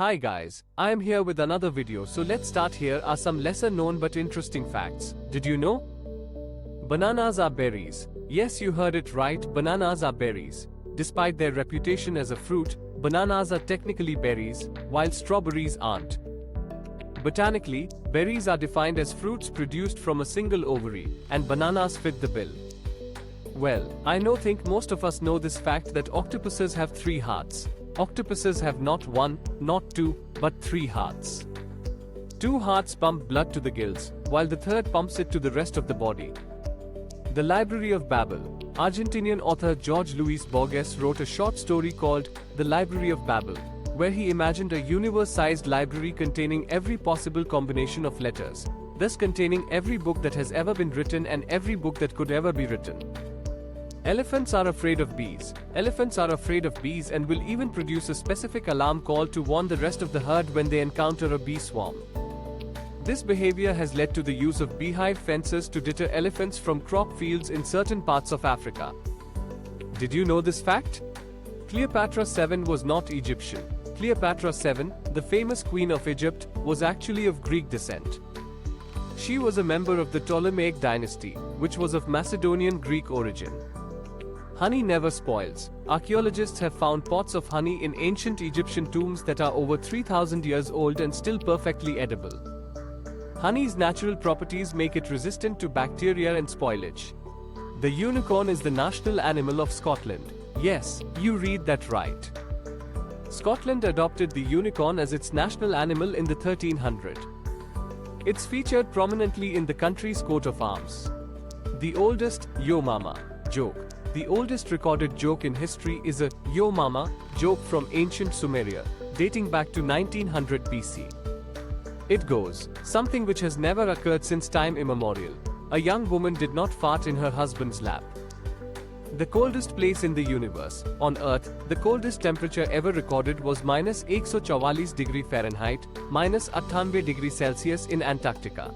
Hi guys, I am here with another video, so let's start. Here are some lesser known but interesting facts. Did you know? Bananas are berries. Yes, you heard it right, bananas are berries. Despite their reputation as a fruit, bananas are technically berries, while strawberries aren't. Botanically, berries are defined as fruits produced from a single ovary, and bananas fit the bill. Well, I think most of us know this fact that octopuses have 3 hearts. Octopuses have not 1, not 2, but 3 hearts. 2 hearts pump blood to the gills, while the third pumps it to the rest of the body. The Library of Babel. Argentinian author Jorge Luis Borges wrote a short story called The Library of Babel, where he imagined a universe-sized library containing every possible combination of letters, thus containing every book that has ever been written and every book that could ever be written. Elephants are afraid of bees. Elephants are afraid of bees and will even produce a specific alarm call to warn the rest of the herd when they encounter a bee swarm. This behavior has led to the use of beehive fences to deter elephants from crop fields in certain parts of Africa. Did you know this fact? Cleopatra VII was not Egyptian. Cleopatra VII, the famous queen of Egypt, was actually of Greek descent. She was a member of the Ptolemaic dynasty, which was of Macedonian Greek origin. Honey never spoils. Archaeologists have found pots of honey in ancient Egyptian tombs that are over 3,000 years old and still perfectly edible. Honey's natural properties make it resistant to bacteria and spoilage. The unicorn is the national animal of Scotland. Yes, you read that right. Scotland adopted the unicorn as its national animal in the 1300s. It's featured prominently in the country's coat of arms. The oldest Yo Mama joke. The oldest recorded joke in history is a Yo Mama joke from ancient Sumeria, dating back to 1900 BC. It goes, something which has never occurred since time immemorial. A young woman did not fart in her husband's lap. The coldest place in the universe, on Earth, the coldest temperature ever recorded was -144 degree Fahrenheit, -98 degree Celsius in Antarctica.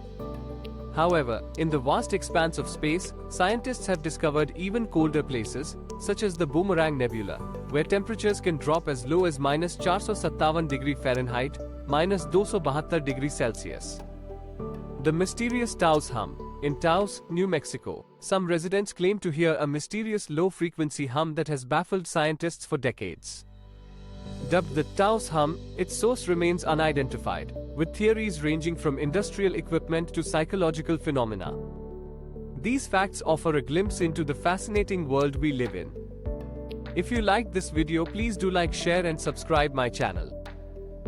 However, in the vast expanse of space, scientists have discovered even colder places, such as the Boomerang Nebula, where temperatures can drop as low as -457 degree Fahrenheit, -272 degree Celsius. The mysterious Taos hum. In Taos, New Mexico, some residents claim to hear a mysterious low-frequency hum that has baffled scientists for decades. Dubbed the Taos hum, its source remains unidentified, with theories ranging from industrial equipment to psychological phenomena. These facts offer a glimpse into the fascinating world we live in. If you liked this video, please do like, share and subscribe my channel.